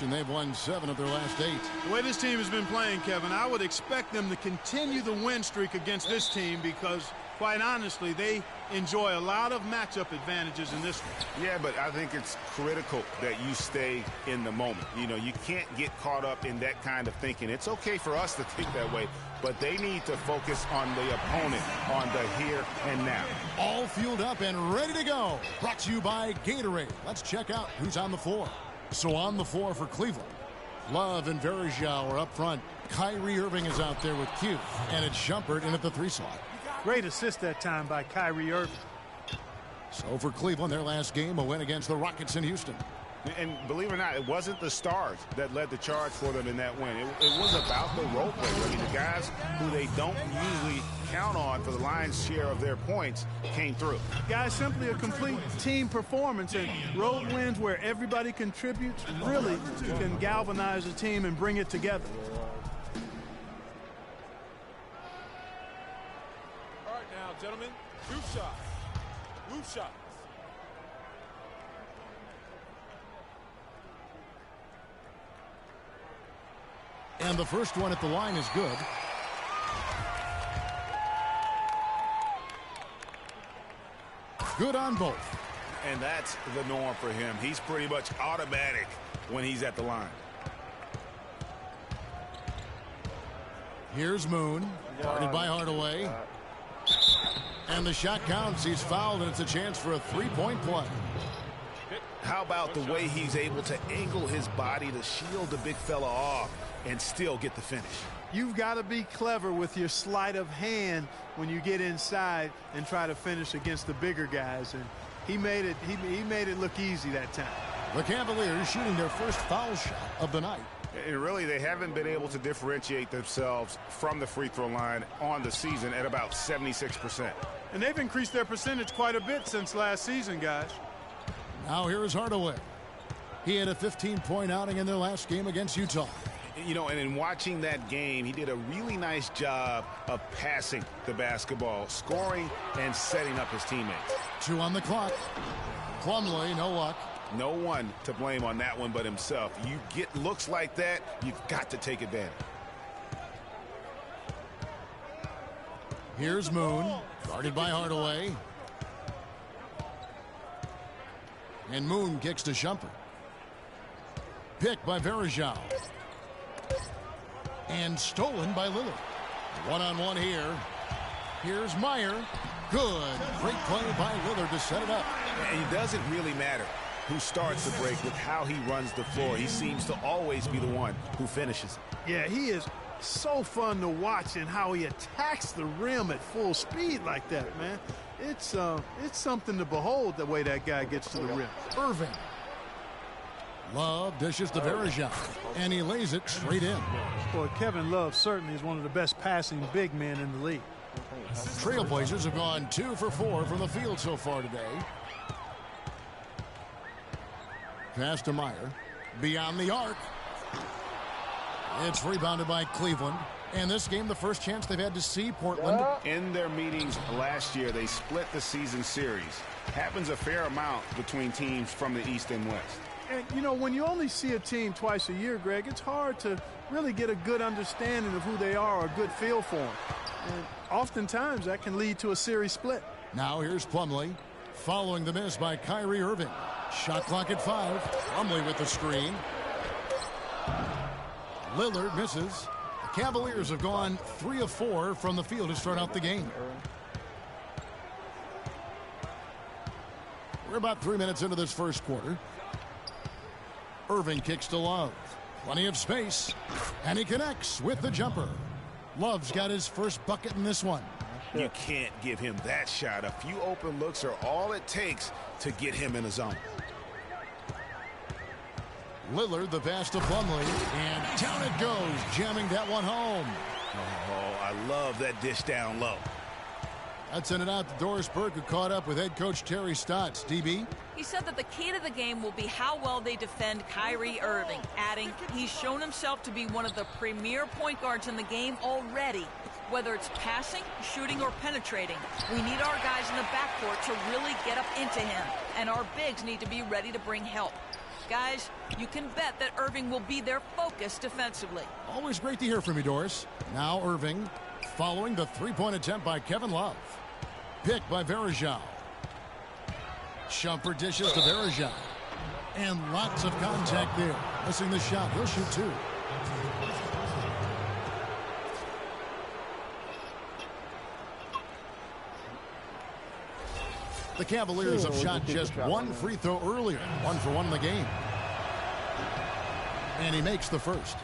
And they've won 7 of their last 8. The way this team has been playing, Kevin, I would expect them to continue the win streak against this team because, quite honestly, they enjoy a lot of matchup advantages in this one. Yeah, but I think it's critical that you stay in the moment. You know, you can't get caught up in that kind of thinking. It's okay for us to think that way, but they need to focus on the opponent, on the here and now. All fueled up and ready to go. Brought to you by Gatorade. Let's check out who's on the floor. So on the floor for Cleveland, Love and Verjao are up front. Kyrie Irving is out there with Q, and it's Shumpert in at the 3 slot. Great assist that time by Kyrie Irving. So for Cleveland, their last game, a win against the Rockets in Houston. And believe it or not, it wasn't the stars that led the charge for them in that win. It was about the role players. I mean, the guys who they don't usually count on for the lion's share of their points came through. Guys, simply a complete team performance, and road wins where everybody contributes really can galvanize a team and bring it together. All right now, gentlemen, 2 shots. 2 shots. And the first one at the line is good. Good on both. And that's the norm for him. He's pretty much automatic when he's at the line. Here's Moon, guarded by Hardaway. And the shot counts. He's fouled, and it's a chance for a 3-point play. How about the way he's able to angle his body to shield the big fella off and still get the finish? You've got to be clever with your sleight of hand when you get inside and try to finish against the bigger guys, and he made it look easy that time. The Cavaliers shooting their first foul shot of the night. And really, they haven't been able to differentiate themselves from the free throw line on the season at about 76%. And they've increased their percentage quite a bit since last season, guys. Now here is Hardaway. He had a 15-point outing in their last game against Utah. You know, and in watching that game, he did a really nice job of passing the basketball, scoring, and setting up his teammates. 2 on the clock. Plumlee, no luck. No one to blame on that one but himself. You get looks like that, you've got to take advantage. Here's Moon, guarded by Hardaway. And Moon kicks to Shumpert. Picked by Verjao. And stolen by Lillard. One-on-one here. Here's Meyer. Good. Great play by Lillard to set it up. And it doesn't really matter who starts the break with how he runs the floor. He seems to always be the one who finishes it. Yeah, he is so fun to watch in how he attacks the rim at full speed like that, man. It's something to behold the way that guy gets to the rim. Irving. Love dishes to Verjao, and he lays it straight in. Boy, Kevin Love certainly is one of the best passing big men in the league. Trailblazers have gone 2 for 4 from the field so far today. Pass to Meyer. Beyond the arc. It's rebounded by Cleveland. And this game, the first chance they've had to see Portland. In their meetings last year, they split the season series. Happens a fair amount between teams from the East and West. And, you know, when you only see a team twice a year, Greg, it's hard to really get a good understanding of who they are or a good feel for them. And oftentimes, that can lead to a series split. Now here's Plumlee, following the miss by Kyrie Irving. Shot clock at 5. Plumlee with the screen. Lillard misses. The Cavaliers have gone 3 of 4 from the field to start out the game. We're about 3 minutes into this first quarter. Irving kicks to Love. Plenty of space. And he connects with the jumper. Love's got his first bucket in this one. You can't give him that shot. A few open looks are all it takes to get him in the zone. Lillard, the pass to Plumlee, and down it goes, jamming that one home. Oh, I love that dish down low. That sent it out to Doris Burke, who caught up with head coach Terry Stotts. DB? He said that the key to the game will be how well they defend Kyrie Irving, adding he's shown himself to be one of the premier point guards in the game already. Whether it's passing, shooting, or penetrating, we need our guys in the backcourt to really get up into him, and our bigs need to be ready to bring help. Guys, you can bet that Irving will be their focus defensively. Always great to hear from you, Doris. Now Irving, following the three-point attempt by Kevin Love. Picked by Varejao. Shumpert dishes to Varejao. And lots of contact there. Missing the shot. He'll shoot two. The Cavaliers have shot just one free throw earlier. 1 for 1 in the game. And he makes the first.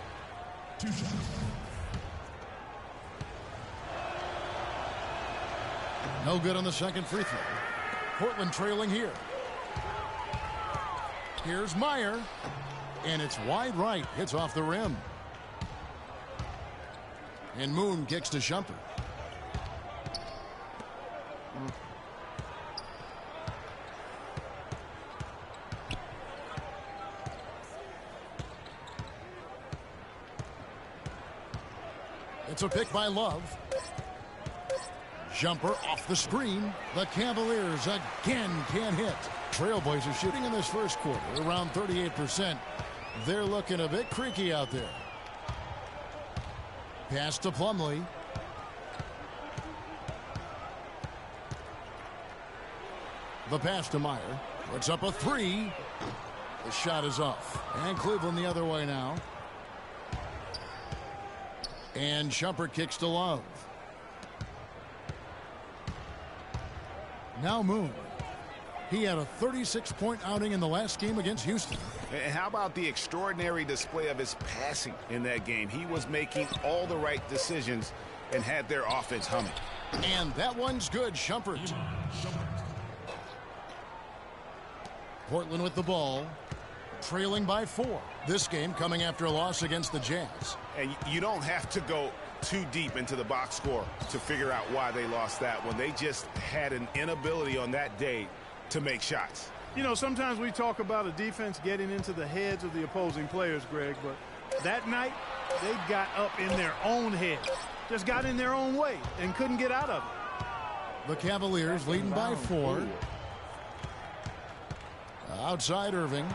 No good on the second free throw. Portland trailing here. Here's Meyer. And it's wide right. Hits off the rim. And Moon kicks to Shumpert. It's a pick by Love. Jumper off the screen. The Cavaliers again can't hit. Trailblazers shooting in this first quarter around 38%. They're looking a bit creaky out there. Pass to Plumlee. The pass to Meyer. Puts up a three. The shot is off. And Cleveland the other way now. And Shumpert kicks to Love. Now Moon. He had a 36-point outing in the last game against Houston. And how about the extraordinary display of his passing in that game? He was making all the right decisions and had their offense humming. And that one's good, Shumpert. Portland with the ball. Trailing by 4. This game coming after a loss against the Jazz. And you don't have to go too deep into the box score to figure out why they lost that one. They just had an inability on that day to make shots. You know, sometimes we talk about a defense getting into the heads of the opposing players, Greg, but that night they got up in their own head. Just got in their own way and couldn't get out of it. The Cavaliers leading by 4. Outside Irving.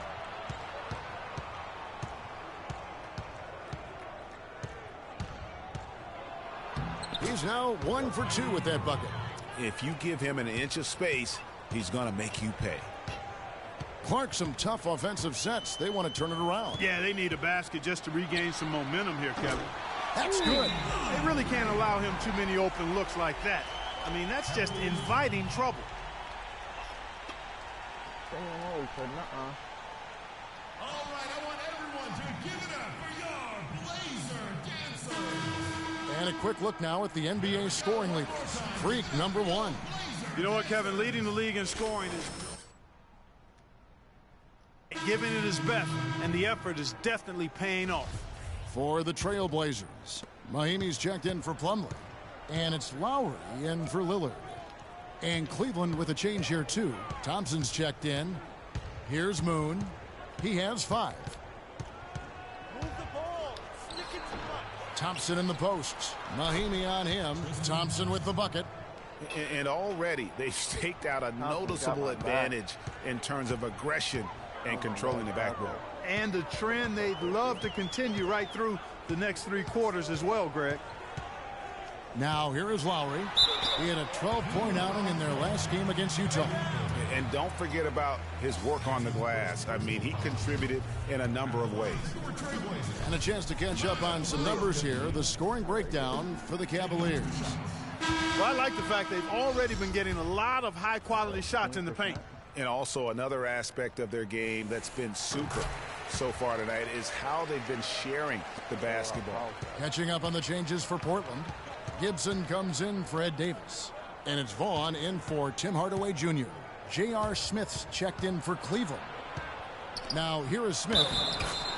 He's now 1 for 2 with that bucket. If you give him an inch of space, he's going to make you pay. Clark, some tough offensive sets. They want to turn it around. Yeah, they need a basket just to regain some momentum here, Kevin. That's good. They really can't allow him too many open looks like that. I mean, that's just inviting trouble. All right, I want everyone to give it up for your Blazer Dancers. And a quick look now at the NBA scoring leaders. Freak number 1. You know what, Kevin? Leading the league in scoring is giving it his best, and the effort is definitely paying off. For the Trailblazers, Mahimi's checked in for Plumlee. And it's Lowry in for Lillard. And Cleveland with a change here, too. Thompson's checked in. Here's Moon. He has 5. Thompson in the posts. Mahimi on him. Thompson with the bucket. And already they've staked out a noticeable advantage in terms of aggression and controlling the backboard. And a trend they'd love to continue right through the next 3 quarters as well, Greg. Now here is Lowry. He had a 12-point outing in their last game against Utah. And don't forget about his work on the glass. I mean, he contributed in a number of ways. And a chance to catch up on some numbers here. The scoring breakdown for the Cavaliers. Well, I like the fact they've already been getting a lot of high-quality shots in the paint. And also another aspect of their game that's been super so far tonight is how they've been sharing the basketball. Catching up on the changes for Portland. Gibson comes in for Ed Davis. And it's Vaughn in for Tim Hardaway Jr. J.R. Smith's checked in for Cleveland. Now, here is Smith.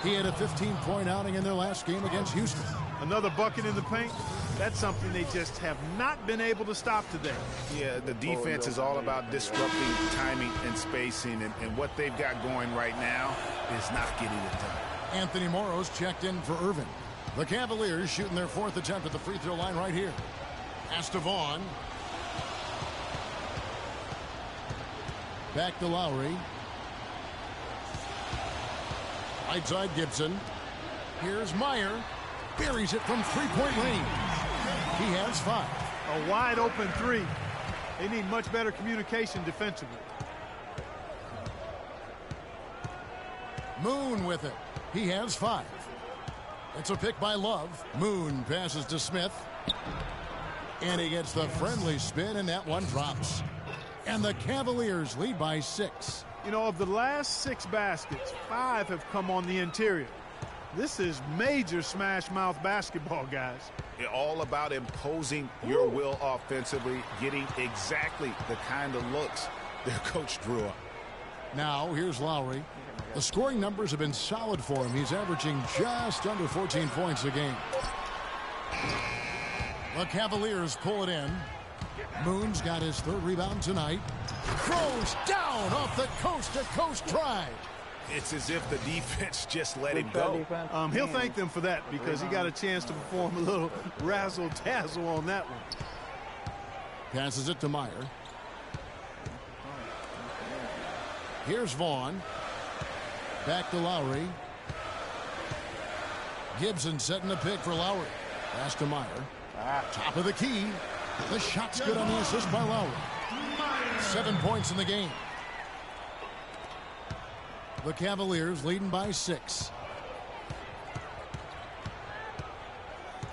He had a 15-point outing in their last game against Houston. Another bucket in the paint. That's something they just have not been able to stop today. Yeah, the defense is all about disrupting timing and spacing, and what they've got going right now is not getting it done. Anthony Morrow's checked in for Irving. The Cavaliers shooting their 4th attempt at the free throw line right here. Pass to Vaughn. Back to Lowry. Right side Gibson. Here's Meyer. Buries it from three-point range. He has 5. A wide open 3. They need much better communication defensively. Moon with it. He has 5. It's a pick by Love. Moon passes to Smith. And he gets the friendly spin, and that one drops. And the Cavaliers lead by 6. You know, of the last 6 baskets, 5 have come on the interior. This is major smash mouth basketball, guys. All about imposing your will offensively, getting exactly the kind of looks their coach drew up. Now, here's Lowry. The scoring numbers have been solid for him. He's averaging just under 14 points a game. The Cavaliers pull it in. Moon's got his 3rd rebound tonight. Throws down off the coast-to-coast drive. It's as if the defense just let him go. He'll thank them for that because he got a chance to perform a little razzle-dazzle on that one. Passes it to Meyer. Here's Vaughn. Back to Lowry. Gibson setting the pick for Lowry. Pass to Meyer. Top of the key. The shot's good on the assist by Lowry. 7 points in the game. The Cavaliers leading by 6.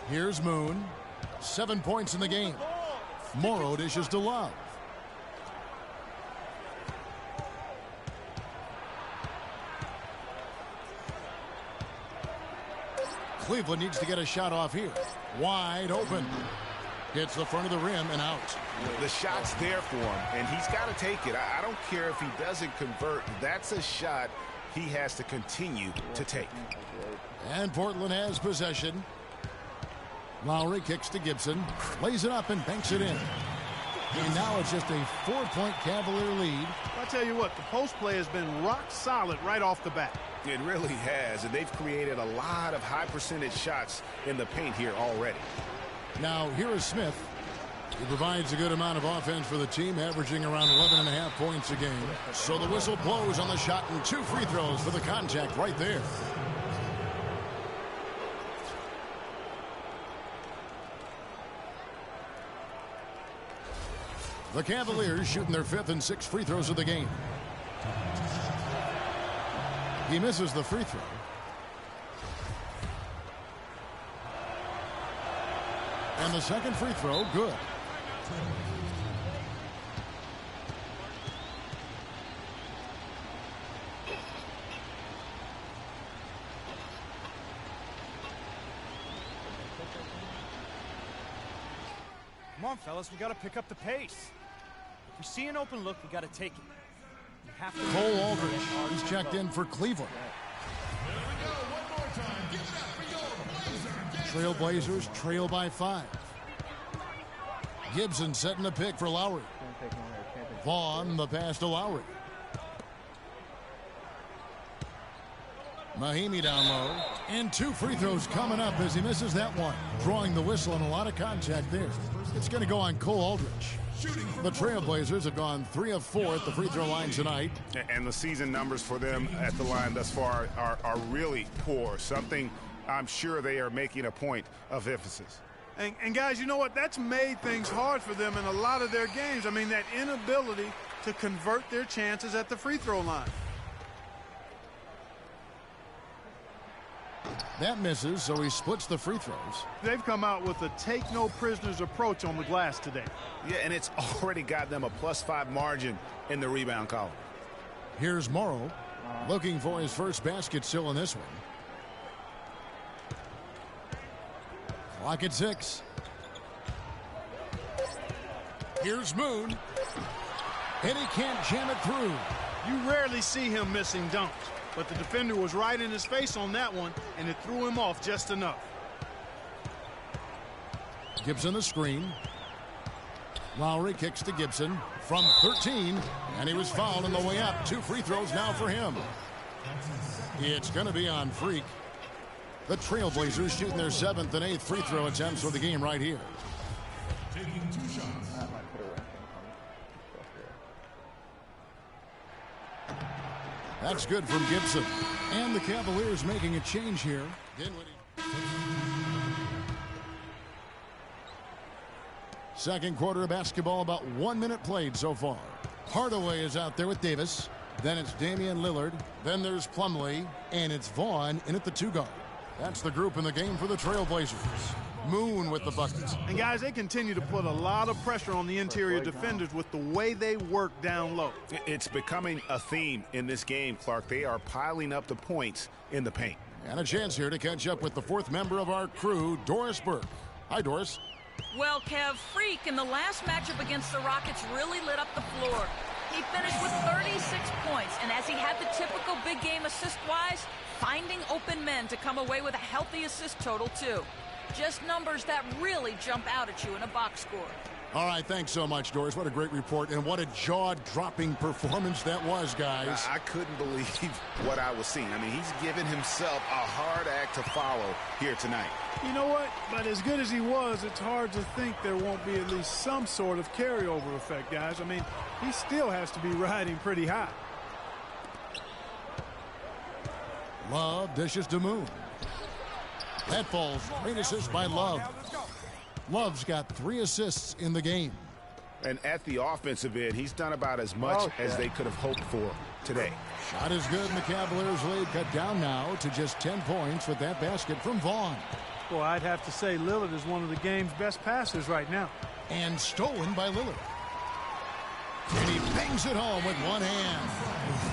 Here's Moon. 7 points in the game. Morrow dishes to Love. Cleveland needs to get a shot off here. Wide open. Hits the front of the rim and out. The shot's there for him, and he's got to take it. I don't care if he doesn't convert. That's a shot he has to continue to take. And Portland has possession. Lowry kicks to Gibson. Lays it up and banks it in. And now it's just a 4-point Cavalier lead. I'll tell you what, the post play has been rock solid right off the bat. It really has, and they've created a lot of high percentage shots in the paint here already. Now, here is Smith. He provides a good amount of offense for the team, averaging around 11.5 points a game. So the whistle blows on the shot and 2 free throws for the contact right there. The Cavaliers shooting their 5th and 6th free throws of the game. He misses the free throw. And the second free throw, good. Come on, fellas, we got to pick up the pace. If we see an open look, we got to take it. We have to. Cole Aldridge, he's checked in for Cleveland. There we go. One more time. Give it up for your Blazer. Trailblazers trail by 5. Gibson setting the pick for Lowry. Vaughn, the pass to Lowry. Mahimi down low. And 2 free throws coming up as he misses that one. Drawing the whistle and a lot of contact there. It's going to go on Cole Aldridge. The Trailblazers have gone 3 of 4 at the free throw line tonight. And the season numbers for them at the line thus far are really poor. Something I'm sure they are making a point of emphasis. And guys, you know what? That's made things hard for them in a lot of their games. I mean, that inability to convert their chances at the free throw line. That misses, so he splits the free throws. They've come out with a take-no-prisoners approach on the glass today. Yeah, and it's already got them a +5 margin in the rebound column. Here's Morrow, looking for his first basket still in this one. Clock at 6. Here's Moon. And he can't jam it through. You rarely see him missing dunks, but the defender was right in his face on that one, and it threw him off just enough. Gibson the screen. Lowry kicks to Gibson from 13, and he was fouled on the way up. 2 free throws now for him. It's going to be on Freak. The Trailblazers shooting their 7th and 8th free throw attempts for the game right here. Taking 2 shots. That's good from Gibson. And the Cavaliers making a change here. Second quarter of basketball, about 1 minute played so far. Hardaway is out there with Davis. Then it's Damian Lillard. Then there's Plumlee. And it's Vaughn in at the 2 guard. That's the group in the game for the Trailblazers. Moon with the buckets. And guys, they continue to put a lot of pressure on the interior defenders with the way they work down low. It's becoming a theme in this game, Clark. They are piling up the points in the paint. And a chance here to catch up with the 4th member of our crew, Doris Burke. Hi, Doris. Well, Kev, Freak in the last matchup against the Rockets really lit up the floor. He finished with 36 points, and as he had the typical big game assist-wise, finding open men to come away with a healthy assist total, too. Just numbers that really jump out at you in a box score. All right, thanks so much, Doris. What a great report, and what a jaw-dropping performance that was, guys. I couldn't believe what I was seeing. I mean, he's given himself a hard act to follow here tonight. You know what? But as good as he was, it's hard to think there won't be at least some sort of carryover effect, guys. I mean, he still has to be riding pretty high. Love dishes to Moon. That falls. Great assist by Love. Love's got 3 assists in the game. And at the offensive end, he's done about as much as they could have hoped for today. Shot is good, and the Cavaliers lead cut down now to just 10 points with that basket from Vaughn. Well, I'd have to say Lillard is one of the game's best passers right now. And stolen by Lillard. And he bangs it home with one hand.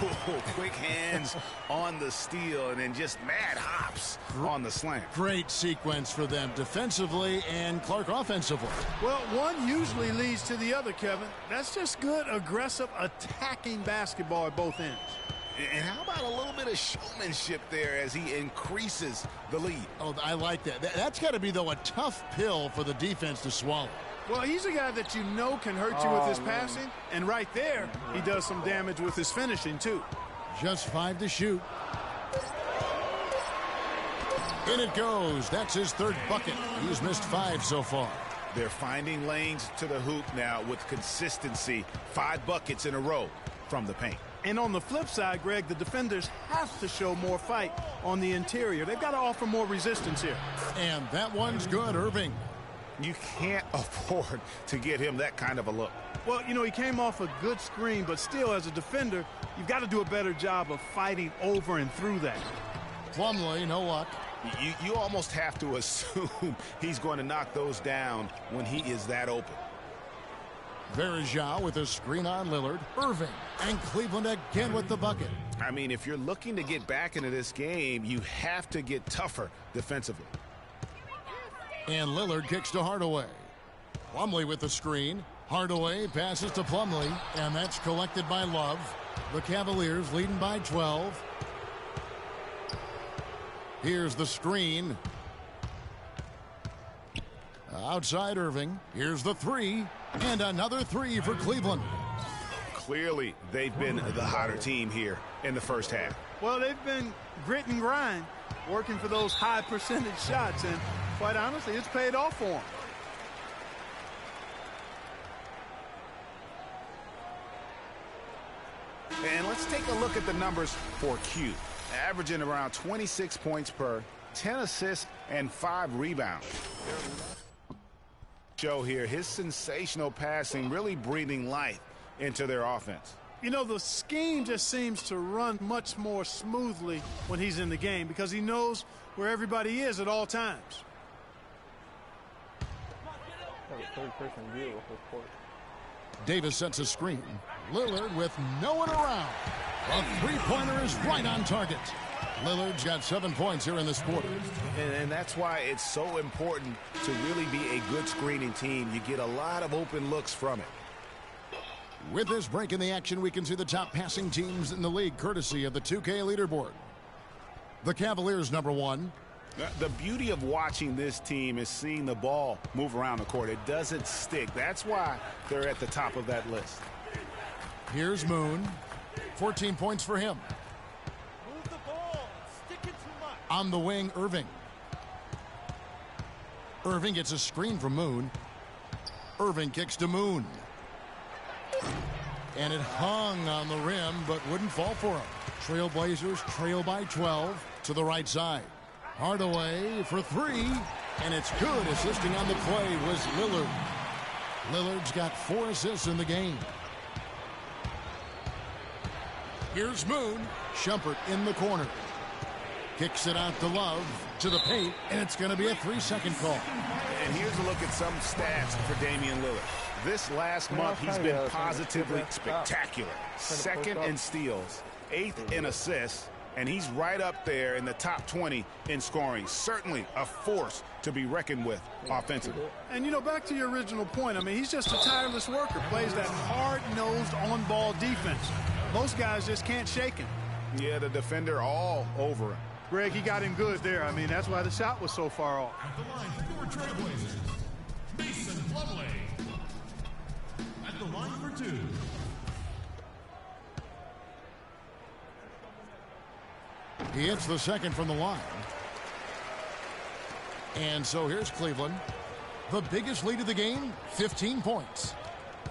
Ooh, quick hands on the steal and then just mad hops on the slam. Great sequence for them defensively and Clark offensively. Well, one usually leads to the other, Kevin. That's just good, aggressive, attacking basketball at both ends. And how about a little bit of showmanship there as he increases the lead? Oh, I like that. That's got to be, though, a tough pill for the defense to swallow. Well, he's a guy that you know can hurt you with his passing, and right there, he does some damage with his finishing, too. Just 5 to shoot. In it goes. That's his 3rd bucket. He's missed 5 so far. They're finding lanes to the hoop now with consistency. 5 buckets in a row from the paint. And on the flip side, Greg, the defenders have to show more fight on the interior. They've got to offer more resistance here. And that one's good, Irving. You can't afford to get him that kind of a look. Well, you know, he came off a good screen, but still, as a defender, you've got to do a better job of fighting over and through that. Plumlee, no luck. You almost have to assume he's going to knock those down when he is that open. Verjao with a screen on Lillard. Irving and Cleveland again with the bucket. I mean, if you're looking to get back into this game, you have to get tougher defensively. And Lillard kicks to Hardaway. Plumlee with the screen. Hardaway passes to Plumlee, and that's collected by Love. The Cavaliers leading by 12. Here's the screen. Outside Irving. Here's the 3. And another 3 for Cleveland. Clearly, they've been the hotter team here in the first half. Well, they've been grit and grind, working for those high percentage shots, and quite honestly, it's paid off for them. And let's take a look at the numbers for Q. Averaging around 26 points per, 10 assists, and 5 rebounds. Show here, his sensational passing really breathing life into their offense. You know, the scheme just seems to run much more smoothly when he's in the game because he knows where everybody is at all times. Davis sets a screen. Lillard with no one around. A three-pointer is right on target. Lillard's got 7 points here in this quarter. And that's why it's so important to really be a good screening team. You get a lot of open looks from it. With this break in the action, we can see the top passing teams in the league, courtesy of the 2K leaderboard. The Cavaliers, number 1. The beauty of watching this team is seeing the ball move around the court. It doesn't stick. That's why they're at the top of that list. Here's Moon. 14 points for him. Move the ball. Stick it too much. On the wing, Irving. Irving gets a screen from Moon. Irving kicks to Moon. And it hung on the rim, but wouldn't fall for him. Trailblazers trail by 12 to the right side. Hardaway for three, and it's good. Assisting on the play was Lillard. Lillard's got 4 assists in the game. Here's Moon. Shumpert in the corner. Kicks it out to Love to the paint, and it's going to be a 3-second call. And here's a look at some stats for Damian Lillard. This last month, he's been positively spectacular. 2nd in steals, 8th in assists, and he's right up there in the top 20 in scoring. Certainly a force to be reckoned with offensively. And, you know, back to your original point, I mean, he's just a tireless worker, plays that hard-nosed on-ball defense. Most guys just can't shake him. Yeah, the defender all over him. Greg, he got him good there. I mean, that's why the shot was so far off. At the line for your Trailblazers, Mason Plumlee. At the line for 2. He hits the second from the line. And so here's Cleveland. The biggest lead of the game, 15 points.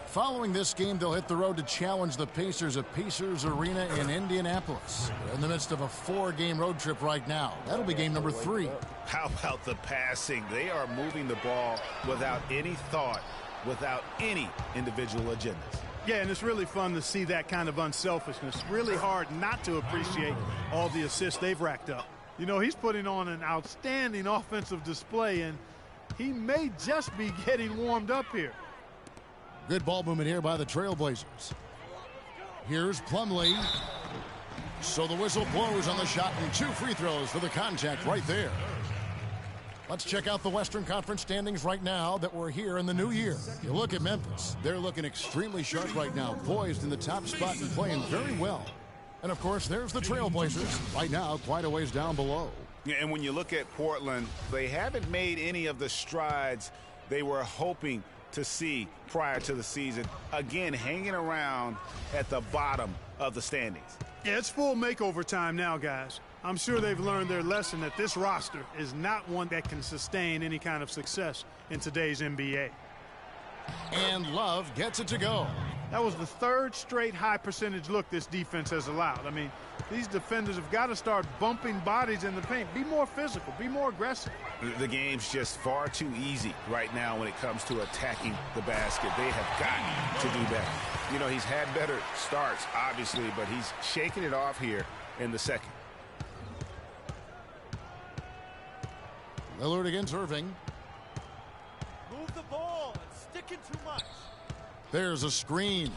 Following this game, they'll hit the road to challenge the Pacers at Pacers Arena in Indianapolis. They're in the midst of a 4-game road trip right now. That'll be game number 3. How about the passing? They are moving the ball without any thought, without any individual agendas. Yeah, and it's really fun to see that kind of unselfishness. Really hard not to appreciate all the assists they've racked up. You know, he's putting on an outstanding offensive display, and he may just be getting warmed up here. Good ball movement here by the Trailblazers. Here's Plumlee. So the whistle blows on the shot, and 2 free throws for the contact right there. Let's check out the Western Conference standings right now that we're here in the new year. You look at Memphis. They're looking extremely sharp right now, poised in the top spot and playing very well. And, of course, there's the Trailblazers right now quite a ways down below. Yeah, and when you look at Portland, they haven't made any of the strides they were hoping to see prior to the season. Again, hanging around at the bottom of the standings. Yeah, it's full makeover time now, guys. I'm sure they've learned their lesson that this roster is not one that can sustain any kind of success in today's NBA. And Love gets it to go. That was the 3rd straight high percentage look this defense has allowed. I mean, these defenders have got to start bumping bodies in the paint. Be more physical. Be more aggressive. The game's just far too easy right now when it comes to attacking the basket. They have got to do better. You know, he's had better starts, obviously, but he's shaking it off here in the second. Lillard against Irving. Move the ball and sticking too much. There's a screen.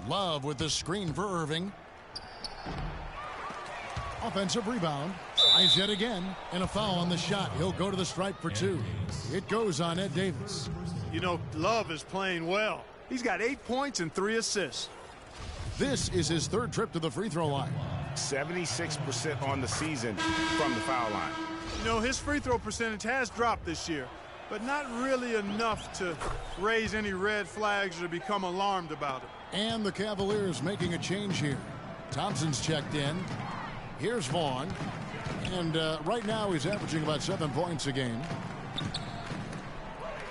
Love with the screen for Irving. Offensive rebound. Tries yet again. And a foul on the shot. He'll go to the stripe for 2. It goes on Ed Davis. You know, Love is playing well. He's got 8 points and 3 assists. This is his 3rd trip to the free throw line. 76% on the season from the foul line. You know, his free throw percentage has dropped this year, but not really enough to raise any red flags or become alarmed about it. And the Cavaliers making a change here. Thompson's checked in. Here's Vaughn. And right now he's averaging about 7 points a game.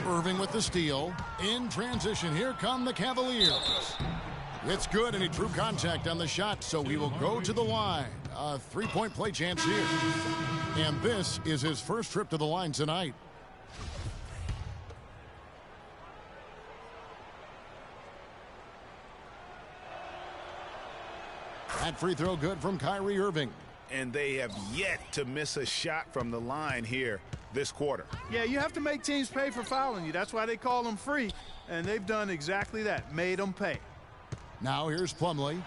Irving with the steal. In transition, here come the Cavaliers. It's good, and he drew contact on the shot, so he will go to the line. A 3-point play chance here. And this is his 1st trip to the line tonight. That free throw good from Kyrie Irving. And they have yet to miss a shot from the line here this quarter. Yeah, you have to make teams pay for fouling you. That's why they call them free. And they've done exactly that, made them pay. Now here's Plumlee.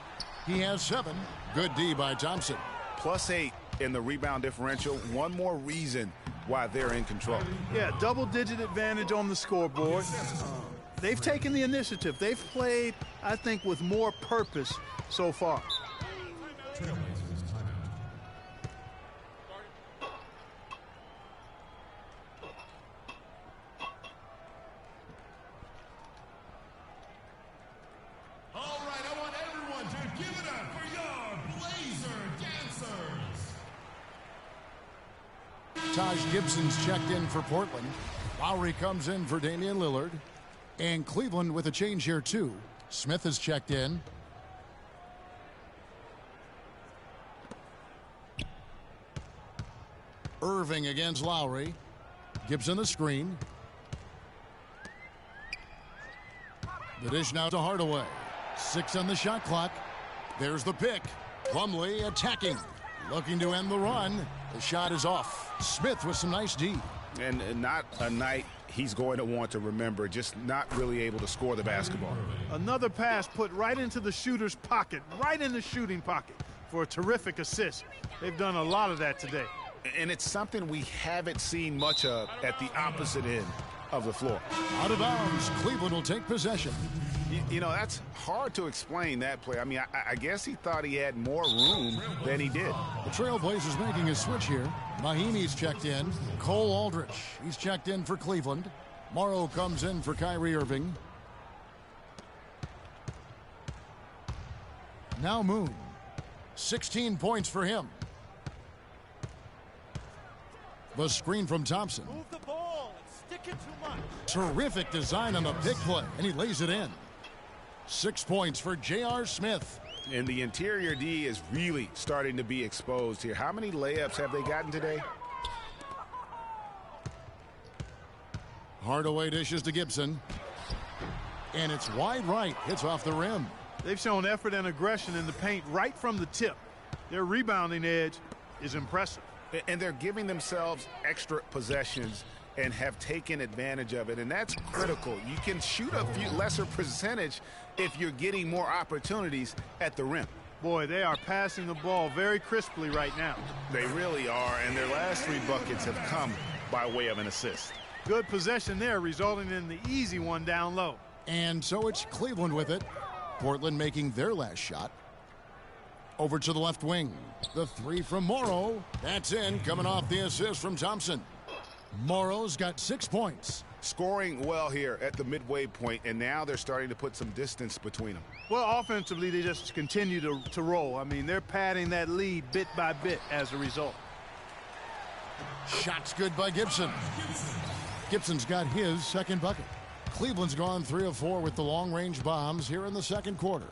He has 7. Good D by Thompson. +8 in the rebound differential. One more reason why they're in control. Yeah, double-digit advantage on the scoreboard. They've taken the initiative. They've played, I think, with more purpose so far. Trailblazers timeout. All right, I want everyone to give it up for your Blazer dancers. Taj Gibson's checked in for Portland. Lowry comes in for Damian Lillard. And Cleveland with a change here, too. Smith has checked in. Irving against Lowry. Gibson the screen. The dish now to Hardaway. 6 on the shot clock. There's the pick. Plumlee attacking. Looking to end the run. The shot is off. Smith with some nice D. And not a night he's going to want to remember, just not really able to score the basketball. Another pass put right into the shooter's pocket, right in the shooting pocket for a terrific assist. They've done a lot of that today. And it's something we haven't seen much of at the opposite end of the floor. Out of bounds. Cleveland will take possession. You know, that's hard to explain, that play. I mean, I guess he thought he had more room than he did. The Trailblazers making a switch here. Mahinmi's checked in. Cole Aldrich, he's checked in for Cleveland. Morrow comes in for Kyrie Irving. Now Moon. 16 points for him. The screen from Thompson. Move the ball and stick it too much. Terrific design on the pick play, and he lays it in. 6 points for J.R. Smith. And the interior D is really starting to be exposed here. How many layups have they gotten today? Hardaway dishes to Gibson. And it's wide right. Hits off the rim. They've shown effort and aggression in the paint right from the tip. Their rebounding edge is impressive. And they're giving themselves extra possessions and have taken advantage of it, and that's critical. You can shoot a few lesser percentage if you're getting more opportunities at the rim. Boy, they are passing the ball very crisply right now. They really are, and their last 3 buckets have come by way of an assist. Good possession there, resulting in the easy one down low. And so it's Cleveland with it. Portland making their last shot. Over to the left wing. The 3 from Morrow. That's in, coming off the assist from Thompson. Morrow's got 6 points. Scoring well here at the midway point, and now they're starting to put some distance between them. Well, offensively, they just continue to roll. I mean, they're padding that lead bit by bit as a result. Shots good by Gibson. Gibson's got his second bucket. Cleveland's gone 3 of 4 with the long-range bombs here in the second quarter.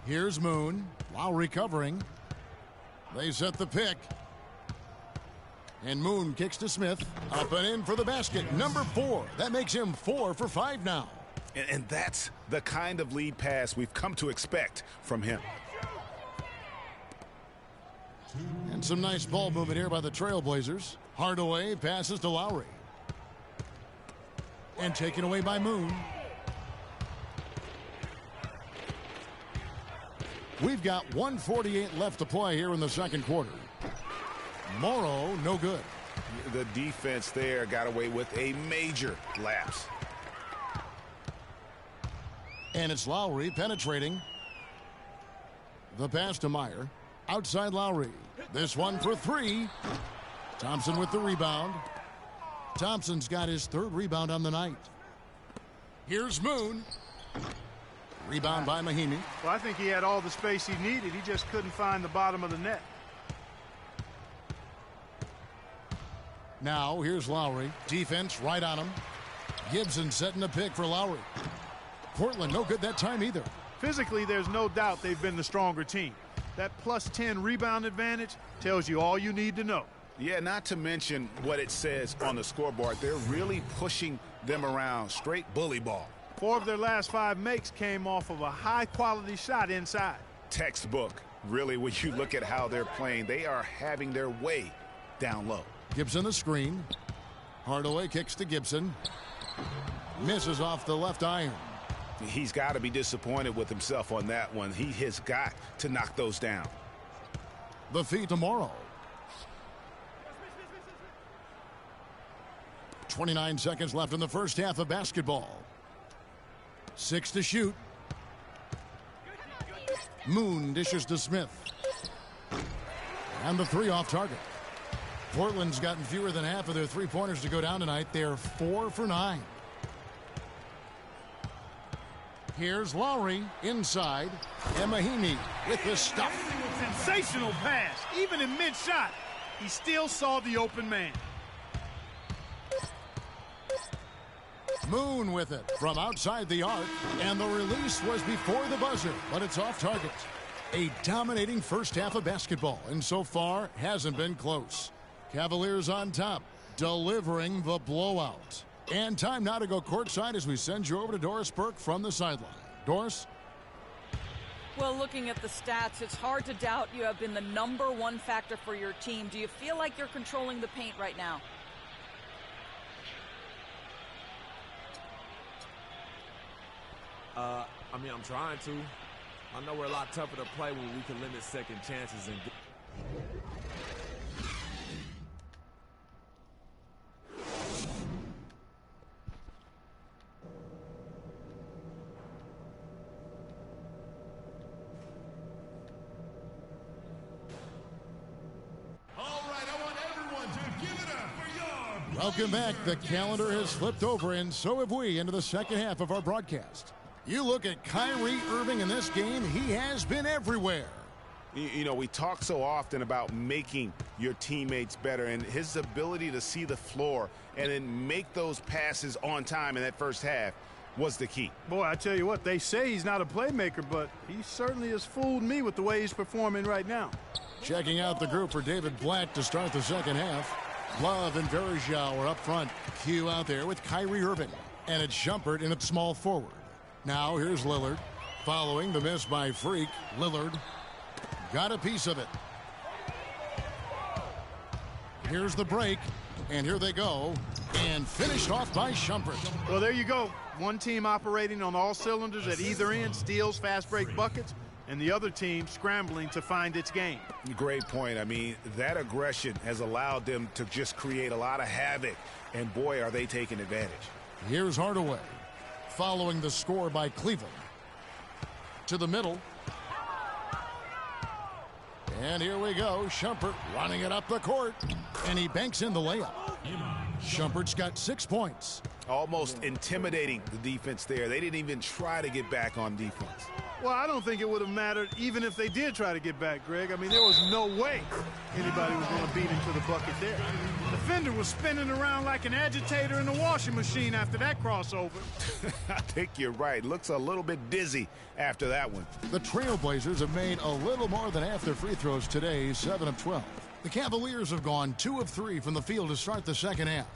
Here's Moon. Lowry covering. They set the pick. And Moon kicks to Smith. Up and in for the basket. Number 4. That makes him 4 for 5 now. And that's the kind of lead pass we've come to expect from him. And some nice ball movement here by the Trailblazers. Hardaway passes to Lowry. And taken away by Moon. We've got 1:48 left to play here in the second quarter. Morrow, no good. The defense there got away with a major lapse. And it's Lowry penetrating. The pass to Meyer. Outside Lowry. This one for 3. Thompson with the rebound. Thompson's got his 3rd rebound on the night. Here's Moon. Rebound by Mahinmi. Well, I think he had all the space he needed. He just couldn't find the bottom of the net. Now, here's Lowry. Defense right on him. Gibson setting the pick for Lowry. Portland no good that time either. Physically, there's no doubt they've been the stronger team. That plus 10 rebound advantage tells you all you need to know. Yeah, not to mention what it says on the scoreboard. They're really pushing them around. Straight bully ball. 4 of their last 5 makes came off of a high-quality shot inside. Textbook. Really, when you look at how they're playing, they are having their way down low. Gibson the screen. Hardaway kicks to Gibson. Misses off the left iron. He's got to be disappointed with himself on that one. He has got to knock those down. The feed to Morrow. 29 seconds left in the first half of basketball. 6 to shoot. Moon dishes to Smith. And the 3 off target. Portland's gotten fewer than half of their 3-pointers to go down tonight. They're 4 for 9. Here's Lowry inside. And Mahinmi with the stuff. Sensational pass. Even in mid-shot, he still saw the open man. Moon with it from outside the arc. And the release was before the buzzer, but it's off target. A dominating first half of basketball, and so far hasn't been close. Cavaliers on top, delivering the blowout. And time now to go courtside as we send you over to Doris Burke from the sideline. Doris? Well, looking at the stats, it's hard to doubt you have been the #1 factor for your team. Do you feel like you're controlling the paint right now? I mean, I'm trying to. I know we're a lot tougher to play when we can limit second chances and get... Welcome back. The calendar has flipped over, and so have we into the second half of our broadcast. You look at Kyrie Irving in this game, he has been everywhere. You know, we talk so often about making your teammates better, and his ability to see the floor and then make those passes on time in that first half was the key. Boy, I tell you what, they say he's not a playmaker, but he certainly has fooled me with the way he's performing right now. Checking out the group for David Black to start the second half. Love and Verjao are up front. Q out there with Kyrie Irving. And it's Shumpert in at small forward. Now here's Lillard. Following the miss by Freak, Lillard got a piece of it. Here's the break. And here they go. And finished off by Shumpert. Well, there you go. One team operating on all cylinders at either end, steals, fast break buckets, and the other team scrambling to find its game. Great point. I mean, that aggression has allowed them to just create a lot of havoc, and boy, are they taking advantage. Here's Hardaway, following the score by Cleveland. To the middle. And here we go. Shumpert running it up the court, and he banks in the layup. Shumpert's got 6 points. Almost intimidating the defense there. They didn't even try to get back on defense. Well, I don't think it would have mattered even if they did try to get back, Greg. I mean, there was no way anybody was going to beat him to the bucket there. The defender was spinning around like an agitator in a washing machine after that crossover. I think you're right. Looks a little bit dizzy after that one. The Trailblazers have made a little more than half their free throws today, 7 of 12. The Cavaliers have gone 2 of 3 from the field to start the second half.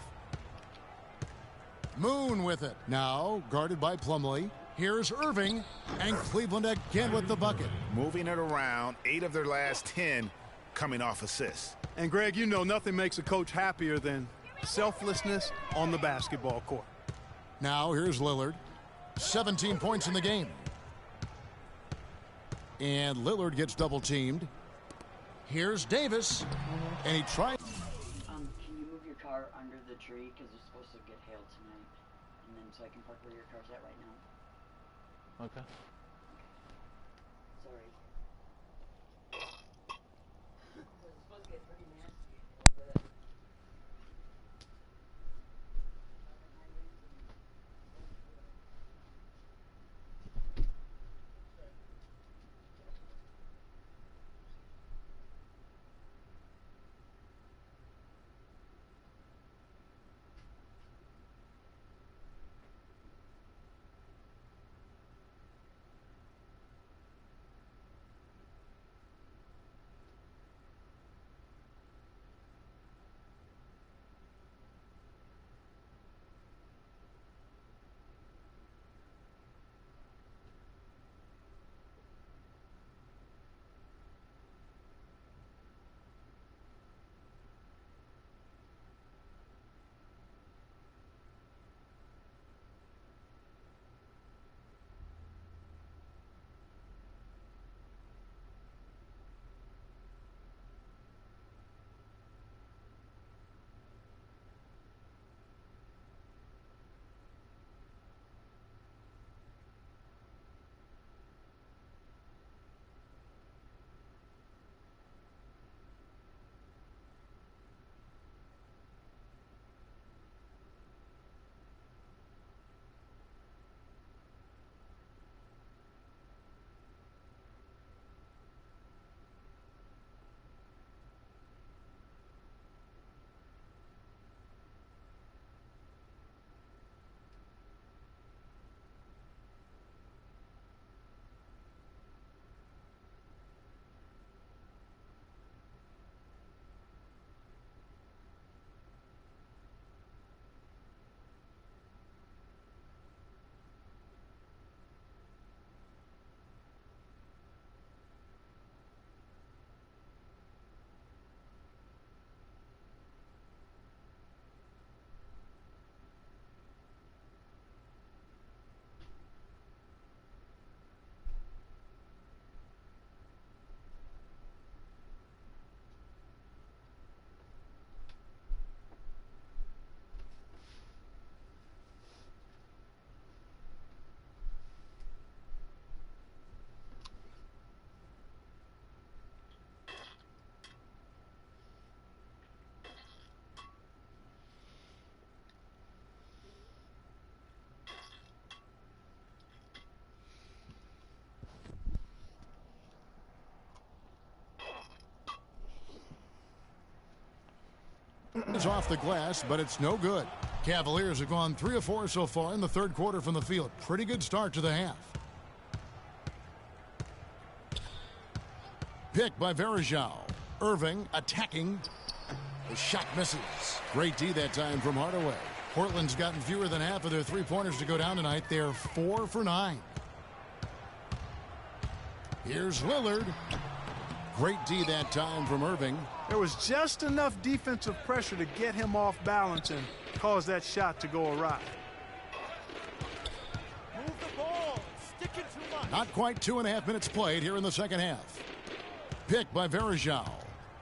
Moon with it. Now guarded by Plumlee. Here's Irving, and Cleveland again with the bucket. Moving it around, 8 of their last 10 coming off assists. And, Greg, you know nothing makes a coach happier than selflessness on the basketball court. Now here's Lillard. 17 points in the game. And Lillard gets double-teamed. Here's Davis, and he tries. Can you move your car under the tree? Because it's supposed to get hail tonight. And then so I can park where your car's at right now. Okay. Sorry. It's supposed to get pretty nasty. It's off the glass, but it's no good. Cavaliers have gone 3 of 4 so far in the third quarter from the field. Pretty good start to the half. Pick by Verajao. Irving attacking. The shot misses. Great D that time from Hardaway. Portland's gotten fewer than half of their three-pointers to go down tonight. They're 4 for 9. Here's Lillard. Great D that time from Irving. There was just enough defensive pressure to get him off balance and cause that shot to go awry. Move the ball. Sticking too much. Not quite 2.5 minutes played here in the second half. Pick by Verajao.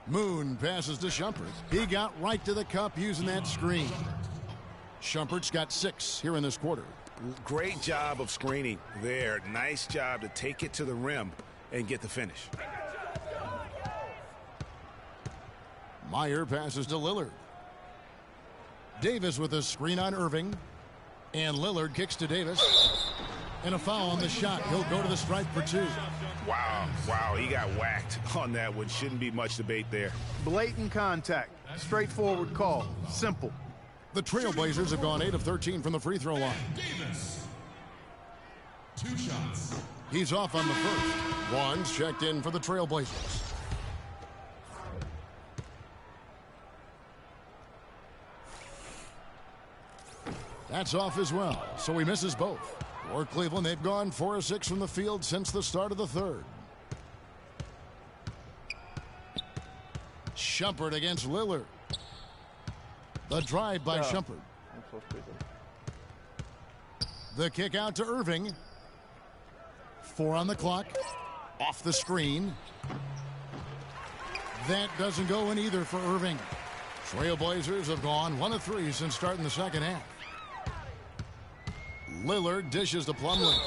Moon passes to Shumpert. He got right to the cup using that screen. Shumpert's got 6 here in this quarter. Great job of screening there. Nice job to take it to the rim and get the finish. Meyer passes to Lillard. Davis with a screen on Irving. And Lillard kicks to Davis. And a foul on the shot. He'll go to the stripe for 2. Wow, he got whacked on that one. Shouldn't be much debate there. Blatant contact. Straightforward call. Simple. The Trailblazers have gone 8 of 13 from the free throw line. Davis. 2 shots. He's off on the first. One's checked in for the Trailblazers. That's off as well, so he misses both. For Cleveland, they've gone 4 of 6 from the field since the start of the third. Shumpert against Lillard. The drive by Shumpert. The kick out to Irving. 4 on the clock. Off the screen. That doesn't go in either for Irving. Trailblazers have gone 1 of 3 since starting the second half. Lillard dishes to Plumlee.